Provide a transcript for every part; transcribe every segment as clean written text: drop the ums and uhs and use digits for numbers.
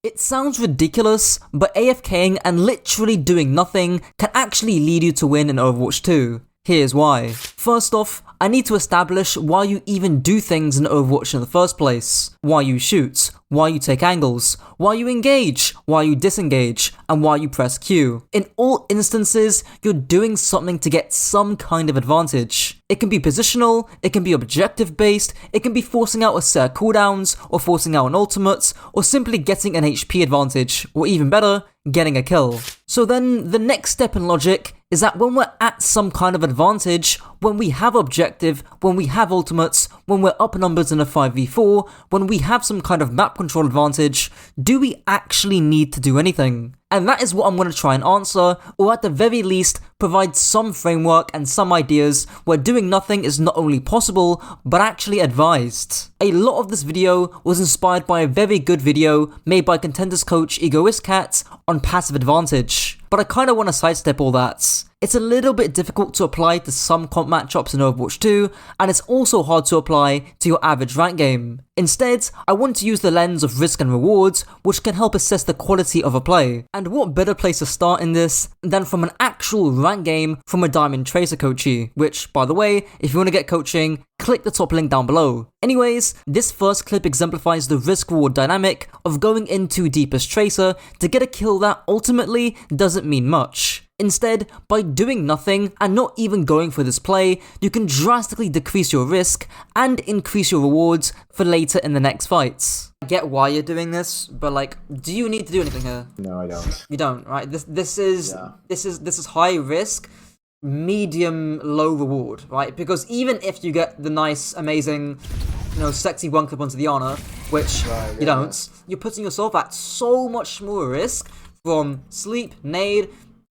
It sounds ridiculous, but AFKing and literally doing nothing can actually lead you to win in Overwatch 2. Here's why. First off, I need to establish why you even do things in Overwatch in the first place. Why you shoot, why you take angles, why you engage, why you disengage, and why you press Q. In all instances, you're doing something to get some kind of advantage. It can be positional, it can be objective based, it can be forcing out a set of cooldowns, or forcing out an ultimate, or simply getting an HP advantage, or even better, getting a kill. So then, the next step in logic is that when we're at some kind of advantage, when we have objective, when we have ultimates, when we're up numbers in a 5v4, when we have some kind of map control advantage, do we actually need to do anything? And that is what I'm going to try and answer, or at the very least, provide some framework and some ideas where doing nothing is not only possible, but actually advised. A lot of this video was inspired by a very good video made by Contenders coach EgoistCat on passive advantage, but I kinda want to sidestep all that. It's a little bit difficult to apply to some comp matchups in Overwatch 2, and it's also hard to apply to your average rank game. Instead, I want to use the lens of risk and rewards, which can help assess the quality of a play. And what better place to start in this than from an actual rank game from a Diamond Tracer coachee, which, by the way, if you want to get coaching, click the top link down below. Anyways, this first clip exemplifies the risk-reward dynamic of going into deepest Tracer to get a kill that ultimately doesn't mean much. Instead, by doing nothing and not even going for this play, you can drastically decrease your risk and increase your rewards for later in the next fights. I get why you're doing this, but like, do you need to do anything here? No, I don't. You don't, right? This is high risk, medium low reward, right? Because even if you get the nice, amazing, sexy one clip onto the Ana, which you don't, you're putting yourself at so much more risk from sleep, nade,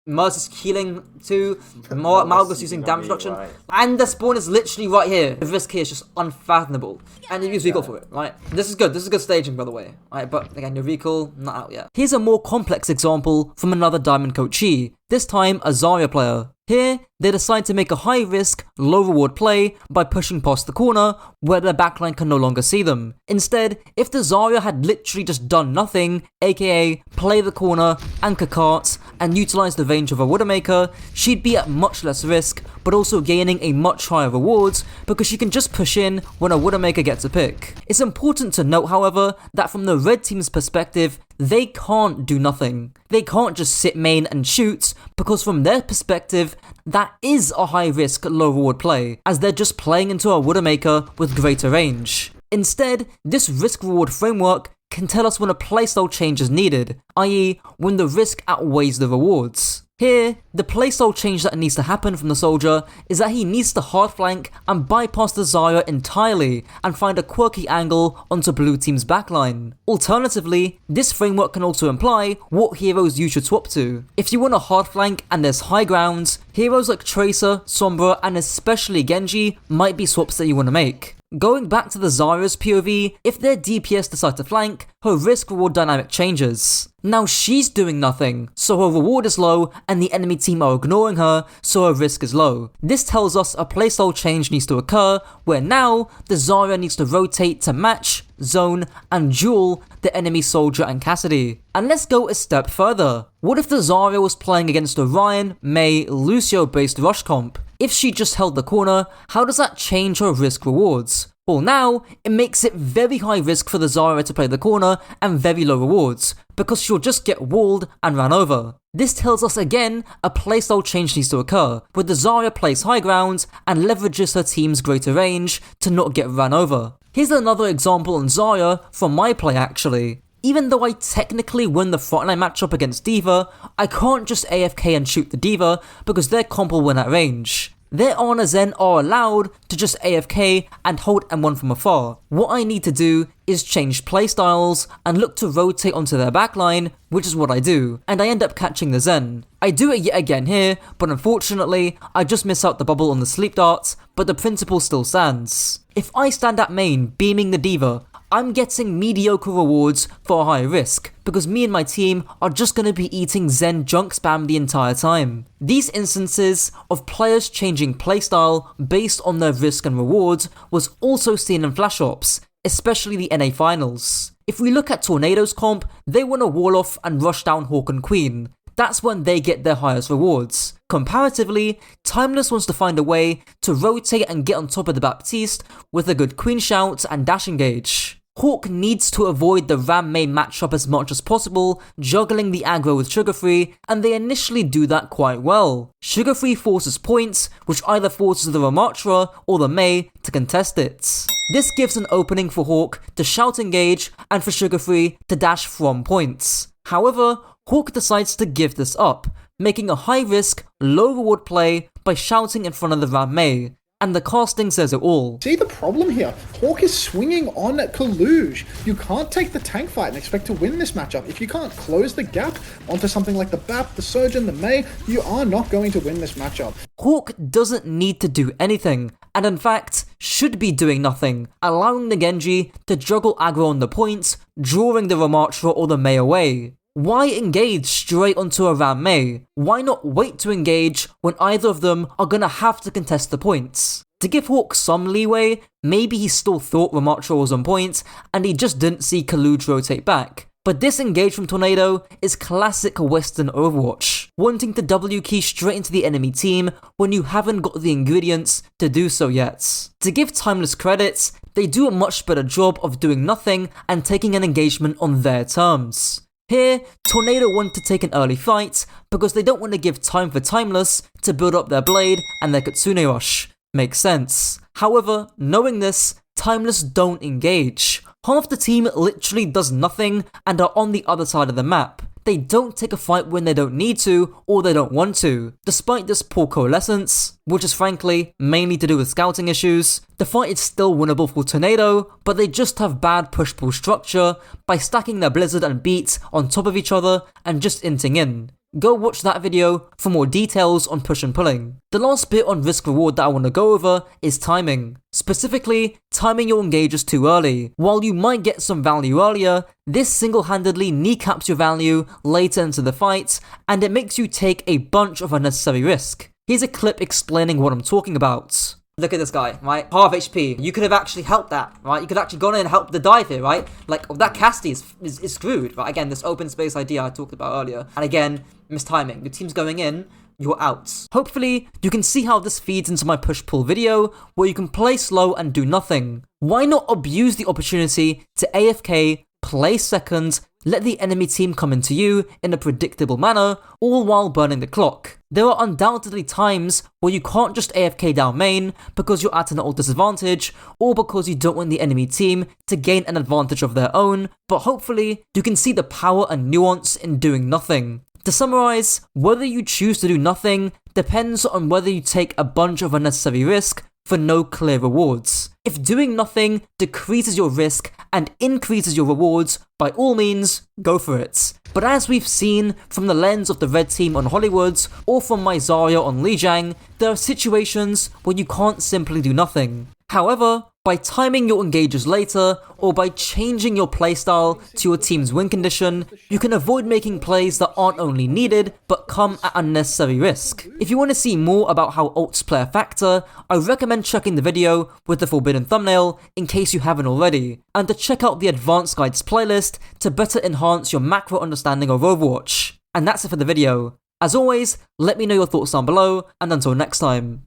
Mercy's healing too, Malgus using damage reduction, and the spawn is literally right here. The risk here is just unfathomable, and you use recall for it, right? This is good staging, by the way, right? But again, your recall, not out yet. Here's a more complex example from another Diamond coachee, this time a Zarya player. Here, they decide to make a high-risk, low-reward play by pushing past the corner where their backline can no longer see them. Instead, if the Zarya had literally just done nothing, aka play the corner, anchor carts, and utilize the range of a Widowmaker, she'd be at much less risk, but also gaining a much higher rewards because she can just push in when a Widowmaker gets a pick. It's important to note, however, that from the red team's perspective, they can't do nothing. They can't just sit main and shoot, because from their perspective, that is a high risk, low reward play, as they're just playing into a Widowmaker with greater range. Instead, this risk reward framework can tell us when a playstyle change is needed, i.e. when the risk outweighs the rewards. Here, the playstyle change that needs to happen from the soldier is that he needs to hard flank and bypass the Zarya entirely and find a quirky angle onto blue team's backline. Alternatively, this framework can also imply what heroes you should swap to. If you want a hard flank and there's high grounds, heroes like Tracer, Sombra, and especially Genji might be swaps that you want to make. Going back to the Zarya's POV, if their DPS decide to flank, her risk-reward dynamic changes. Now she's doing nothing, so her reward is low and the enemy team are ignoring her, so her risk is low. This tells us a playstyle change needs to occur, where now the Zarya needs to rotate to match, zone, and duel the enemy soldier and Cassidy. And let's go a step further. What if the Zarya was playing against a Ryan, Mei, Lucio-based rush comp? If she just held the corner, how does that change her risk rewards? Well, now, it makes it very high risk for the Zarya to play the corner and very low rewards, because she'll just get walled and ran over. This tells us again a playstyle change needs to occur, where the Zarya plays high ground and leverages her team's greater range to not get ran over. Here's another example on Zarya from my play actually. Even though I technically win the frontline matchup against D.Va, I can't just AFK and shoot the D.Va because their comp will win at range. Their Ana Zen are allowed to just AFK and hold M1 from afar. What I need to do is change playstyles and look to rotate onto their backline, which is what I do, and I end up catching the Zen. I do it yet again here, but unfortunately, I just miss out the bubble on the sleep darts, but the principle still stands. If I stand at main beaming the D.Va, I'm getting mediocre rewards for a high risk, because me and my team are just going to be eating Zen junk spam the entire time. These instances of players changing playstyle based on their risk and rewards was also seen in Flash Ops, especially the NA finals. If we look at Tornado's comp, they want to wall off and rush down Hawk and Queen. That's when they get their highest rewards. Comparatively, Timeless wants to find a way to rotate and get on top of the Baptiste with a good Queen shout and dash engage. Hawk needs to avoid the Ram Mei matchup as much as possible, juggling the aggro with Sugar Free, and they initially do that quite well. Sugar Free forces points, which either forces the Ramatra or the Mei to contest it. This gives an opening for Hawk to shout engage and for Sugar Free to dash from points. However, Hawk decides to give this up, making a high risk, low reward play by shouting in front of the Ram Mei. And the casting says it all. See the problem here? Hawk is swinging on Kaluj. You can't take the tank fight and expect to win this matchup. If you can't close the gap onto something like the Bap, the Surgeon, the Mei, you are not going to win this matchup. Hawk doesn't need to do anything, and in fact, should be doing nothing, allowing the Genji to juggle aggro on the points, drawing the Ramatra or the Mei away. Why engage straight onto a Ram Mei? Why not wait to engage when either of them are gonna have to contest the points? To give Hawk some leeway, maybe he still thought Ramatra was on point and he just didn't see Kaluj rotate back. But this engage from Tornado is classic Western Overwatch, wanting to W key straight into the enemy team when you haven't got the ingredients to do so yet. To give Timeless credits, they do a much better job of doing nothing and taking an engagement on their terms. Here, Tornado want to take an early fight because they don't want to give time for Timeless to build up their blade and their Kitsune rush. Makes sense. However, knowing this, Timeless don't engage. Half the team literally does nothing and are on the other side of the map. They don't take a fight when they don't need to or they don't want to. Despite this poor coalescence, which is frankly mainly to do with scouting issues, the fight is still winnable for Tornado, but they just have bad push-pull structure by stacking their Blizzard and Beat on top of each other and just inting in. Go watch that video for more details on push and pulling. The last bit on risk reward that I want to go over is timing. Specifically, timing your engages too early. While you might get some value earlier, this single-handedly kneecaps your value later into the fight, and it makes you take a bunch of unnecessary risk. Here's a clip explaining what I'm talking about. Look at this guy, right? Half HP. You could have actually helped that, right? You could have actually gone in and helped the dive here, right? Like, that Casti is screwed, right? Again, this open space idea I talked about earlier. And again, mistiming. Your team's going in, you're out. Hopefully, you can see how this feeds into my push-pull video, where you can play slow and do nothing. Why not abuse the opportunity to AFK, play seconds, let the enemy team come into you in a predictable manner, all while burning the clock? There are undoubtedly times where you can't just AFK down main because you're at an old disadvantage, or because you don't want the enemy team to gain an advantage of their own, but hopefully you can see the power and nuance in doing nothing. To summarize, whether you choose to do nothing depends on whether you take a bunch of unnecessary risk for no clear rewards. If doing nothing decreases your risk and increases your rewards, by all means, go for it. But as we've seen from the lens of the red team on Hollywoods, or from my Zarya on Lijiang, there are situations where you can't simply do nothing. However, by timing your engages later, or by changing your playstyle to your team's win condition, you can avoid making plays that aren't only needed, but come at unnecessary risk. If you want to see more about how ults play a factor, I recommend checking the video with the forbidden thumbnail in case you haven't already, and to check out the advanced guides playlist to better enhance your macro understanding of Overwatch. And that's it for the video. As always, let me know your thoughts down below, and until next time.